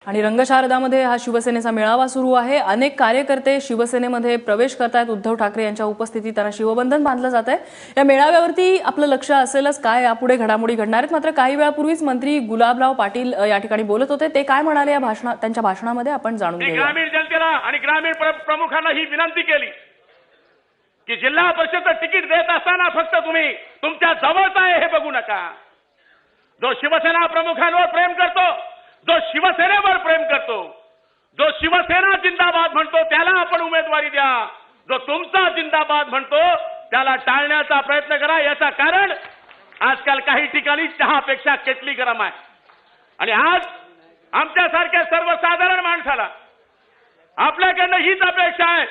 आणि रंगशारदामध्ये हा शिवसेनेचा मेळावा सुरू आहे। अनेक कार्यकर्ते शिवसेनेमध्ये प्रवेश करतायत। उद्धव ठाकरे यांच्या उपस्थितीत त्यांना शिवबंधन बांधलं जात आहे। या मेळाव्यावरती आपलं लक्ष असेलच काय यापुढे घडामोडी घडणार आहेत। मात्र काही वेळापूर्वीच मंत्री गुलाबराव पाटील या ठिकाणी बोलत होते। ते काय म्हणाले या त्यांच्या भाषणामध्ये आपण जाणून घेऊया। ग्रामीण जनतेला आणि ग्रामीण प्रमुखांना ही विनंती केली की जिल्हा परिषद तिकीट देत असताना फक्त तुम्ही तुमच्या जवळचा आहे हे बघू नका। जो शिवसेना प्रमुखांवर प्रेम करतो, जो शिवसेनेवर प्रेम करतो, जो शिवसेना जिंदाबाद म्हणतो त्याला आपण उमेदवारी द्या। जो तुमचा जिंदाबाद म्हणतो त्याला टाळण्याचा प्रयत्न करा। याचा कारण आजकाल काही ठिकाणी चहापेक्षा केटली गरम आहे आणि आज आमच्यासारख्या सर्वसाधारण माणसाला आपल्याकडनं हीच अपेक्षा आहे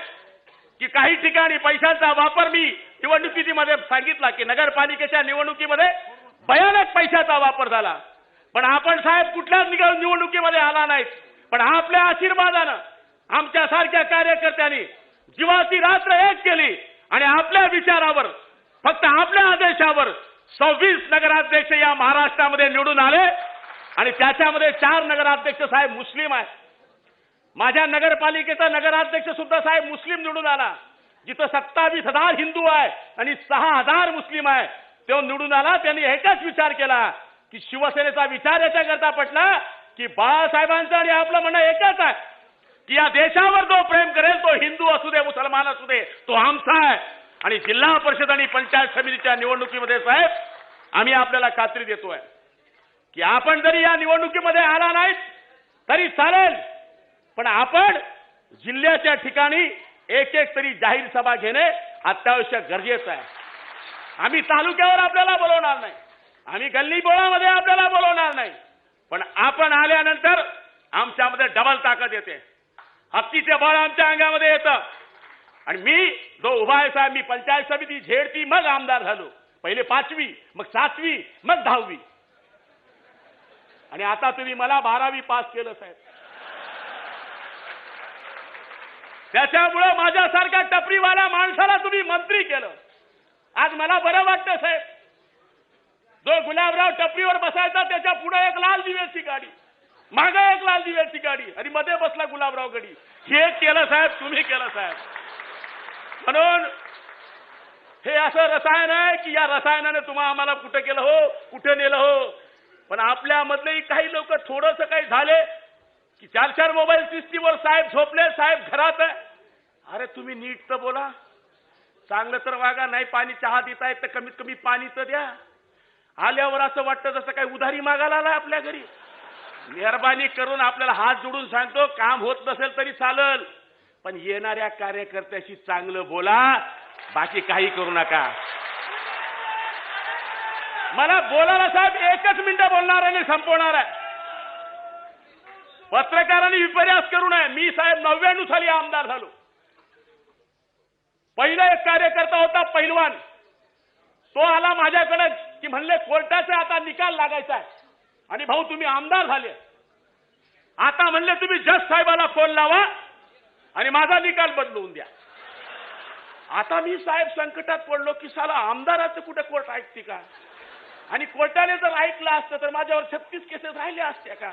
की काही ठिकाणी पैशांचा वापर मी निवडणुकीमध्ये सांगितला की नगरपालिकेच्या निवडणुकीमध्ये भयानक पैशाचा वापर झाला, पण आपण साहेब कुठल्याच निवडणुकीमध्ये आला नाहीत। पण आपल्या आशीर्वादानं आमच्यासारख्या कार्यकर्त्यांनी जीवाची रात्र एक केली आणि आपल्या विचारावर फक्त आपल्या आदेशावर 26 नगराध्यक्ष या महाराष्ट्रामध्ये निवडून आले आणि त्याच्यामध्ये 4 नगराध्यक्ष साहेब मुस्लिम आहेत। माझ्या नगरपालिकेचा नगराध्यक्ष सुद्धा साहेब मुस्लिम निवडून आला। जिथं 27,000 हिंदू आहे आणि 6,000 मुस्लिम आहे तो निवडून आला। त्यांनी एकच विचार केला की शिवसेनेचा विचार याच्याकरता पटला की बाळासाहेबांचं आणि आपलं म्हणणं एकच आहे की या देशावर जो प्रेम करेल तो हिंदू असू दे मुसलमान असू दे तो आमचा आहे। आणि जिल्हा परिषद आणि पंचायत समितीच्या निवडणुकीमध्ये साहेब आम्ही आपल्याला खात्री देतोय की आपण जरी या निवडणुकीमध्ये आला नाहीत तरी चालेल, पण आपण जिल्ह्याच्या ठिकाणी एक तरी जाहीर सभा घेणे अत्यावश्यक गरजेचं आहे। आम्ही तालुक्यावर आपल्याला बोलवणार नाही, आम्ही गल्ली बोळामध्ये आपल्याला बोलवणार नाही, पण आपण आल्यानंतर आमच्यामध्ये डबल ताकद येते। हत्तीचे बळ आमच्या अंगामध्ये येतं आणि मी जो उभा आहे साहेब, मी पंचायत समिती झेडपी मग आमदार झालो। पहिले 5वी, मग 7वी, मग 10वी आणि आता तुम्ही मला 12वी पास केलं साहेब। त्याच्यामुळे माझ्यासारख्या टपरीवाल्या माणसाला तुम्ही मंत्री केलं। आज मला बरं वाटतं साहेब। जो गुलाबराव टपरीवर बसायचा त्याच्या पुढे एक लाल दिव्याची गाडी, मागे एक लाल दिव्याची गाडी आणि मध्ये बसला गुलाबराव गडी। हे केलं साहेब, तुम्ही केलं साहेब। म्हणून हे असं रसायन आहे की या रसायनाने तुम्हा आम्हाला कुठे केलं हो, कुठे नेलं हो। पण आपल्यामधलेही काही लोक थोडंसं काही झाले की 4 मोबाईल सिस्टीमवर साहेब झोपले, साहेब घरात आहे। अरे तुम्ही नीट तर बोला, चांगलं तर वागा, नाही पाणी चहा देतायत तर कमीत कमी पाणी तर द्या। आल्यावर असं वाटतं जसं काही उधारी मागायला आलाय आपल्या घरी। मेहरबानी करून आपल्याला हात जोडून सांगतो, काम होत नसेल तरी चालेल, पण येणाऱ्या कार्यकर्त्याशी चांगलं बोला, बाकी काही करू नका। मला बोलायला साहेब 1 मिनिट बोलणार आणि संपवणार आहे। पत्रकारांनी विपर्यास करू नये। मी साहेब 99 साली आमदार झालो। पहिला एक कार्यकर्ता होता पहिलवान, तो आला माझ्याकडे की म्हणले कोर्टाचा आता निकाल लागायचा आहे आणि भाऊ तुम्ही आमदार झाले, आता म्हणले तुम्ही जज साहेबाला फोन लावा आणि माझा निकाल बदलवून द्या। आता मी साहेब संकटात पडलो की साला आमदाराचं कुठे कोर्ट ऐकते का, आणि कोर्टाने जर ऐकलं असतं तर माझ्यावर 36 केसेस राहिल्या असत्या का।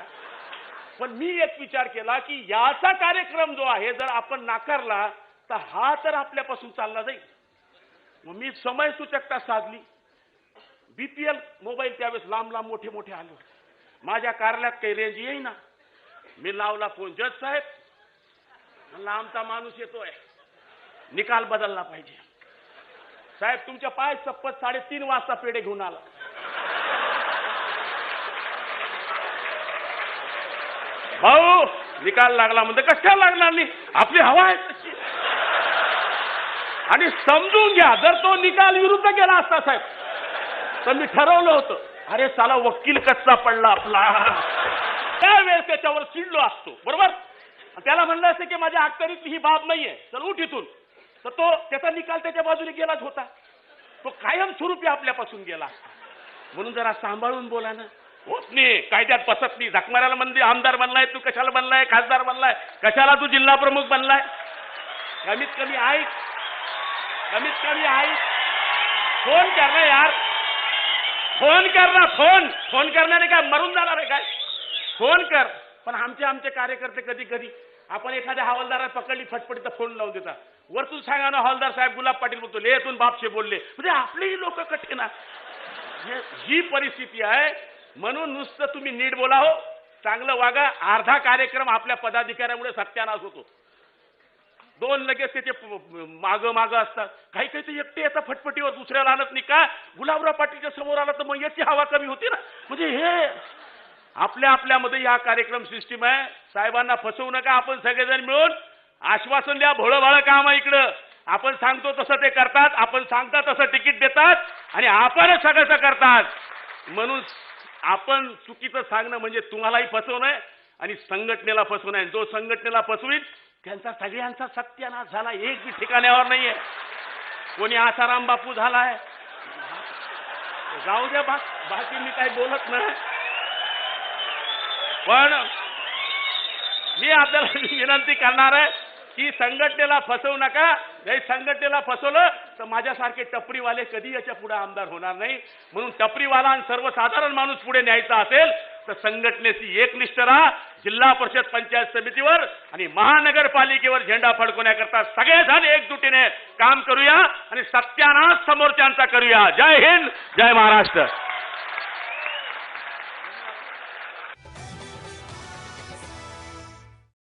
पण मी एक विचार केला की याचा कार्यक्रम जो आहे जर आपण नाकारला तर हा तर आपल्यापासून चालला जाईल। मग मी समय सूचकता साधली। बीपीएल मोबाईल त्यावेळेस लांब लांब मोठे मोठे आले होते, माझ्या कार्यालयात काही रेंज येईना। मी लावला फोन, जज साहेब म्हणला आमचा माणूस येतोय, निकाल बदलला पाहिजे। साहेब तुमच्या पाय चप्पत 3:30 वाजता पेढे घेऊन आला। भाऊ निकाल लागला म्हणते, कशाला लागणार नाही, आपली हवा आहे तशी। आणि समजून घ्या जर तो निकाल विरुद्ध गेला असता साहेब तर मी ठरवलं होतं, अरे साला वकील कच्चा पडला आपला, त्यावेळेस त्याच्यावर चिडलो असतो बरोबर। त्याला म्हणलं असतं की माझ्या अखत्यारीतली ही बाब नाहीये, चल उठ इथून, तर तो त्याचा निकाल त्याच्या बाजूने गेलाच होता, तो कायमस्वरूपी आपल्यापासून गेला। म्हणून जरा सांभाळून बोला ना। होत नाही, कायद्यात बसत नाही। झकमाराला म्हणजे आमदार बनलाय तू, कशाला बनलाय खासदार बनलाय, कशाला तू जिल्हा प्रमुख बनलाय, कमीत कमी ऐक, कमीत कमी ऐक। फोन कर ना यार, फोन कर ना, फोन करण्याने काय मरून जाणार आहे काय? फोन कर। पण आमचे कार्यकर्ते कधी कधी आपण एखाद्या हवालदारात पकडली फटफटीचा फोन लावून देता, वरतून सांगा ना हवालदार साहेब गुलाब पाटील बोलतो लेतून बापशे बोलले, म्हणजे आपलेही लोक कठीण ही परिस्थिती आहे. म्हणून नुसतं तुम्ही नीट बोला हो, चांगलं वागा. अर्धा कार्यक्रम आपल्या पदाधिकाऱ्यामुळे सत्यानाश होतो. दोन लगेच त्याचे माग असतात. काही काही ते एकटे येतात फटफटीवर, दुसऱ्याला आणत नाही का. गुलाबराव पाटीलच्या समोर आला तर मग याची हवा कमी होती ना. म्हणजे हे आपल्यामध्ये हा कार्यक्रम सिस्टीम आहे. साहेबांना फसवू नका. आपण सगळेजण मिळून आश्वासन द्या. भोळं काम आहे इकडं. आपण सांगतो तसं ते करतात, आपण सांगता तसं तिकीट देतात आणि आपणच सगळं करतात. म्हणून आपण चुकीचं सांगणं म्हणजे तुम्हालाही फसवणं आहे आणि संघटनेला फसवणं आहे. जो संघटनेला फसवीत त्यांचा सगळ्यांचा सत्यानाश झाला. एक बी ठिकाण्यावर नाहीये. कोणी आसाराम बापू झालाय. जाऊ द्या, बाकी मी काही बोलत नाही. पण मी आपल्याला विनंती करणार आहे की संघटनेला फसवू नका. नाही संघटनेला फसवलं तर माझ्यासारखे टपरीवाले कधी याच्या पुढे आमदार होणार नाही. म्हणून टपरीवाला आणि सर्वसाधारण माणूस पुढे न्यायचा असेल तर संघटनेची एकनिष्ठ राहा. जिल्हा परिषद पंचायत समितीवर आणि महानगरपालिकेवर झेंडा फडकवण्याकरता सगळेजण एकजुटीने काम करूया आणि सत्यानाश समोरच्यांचा करूया. जय हिंद, जय महाराष्ट्र.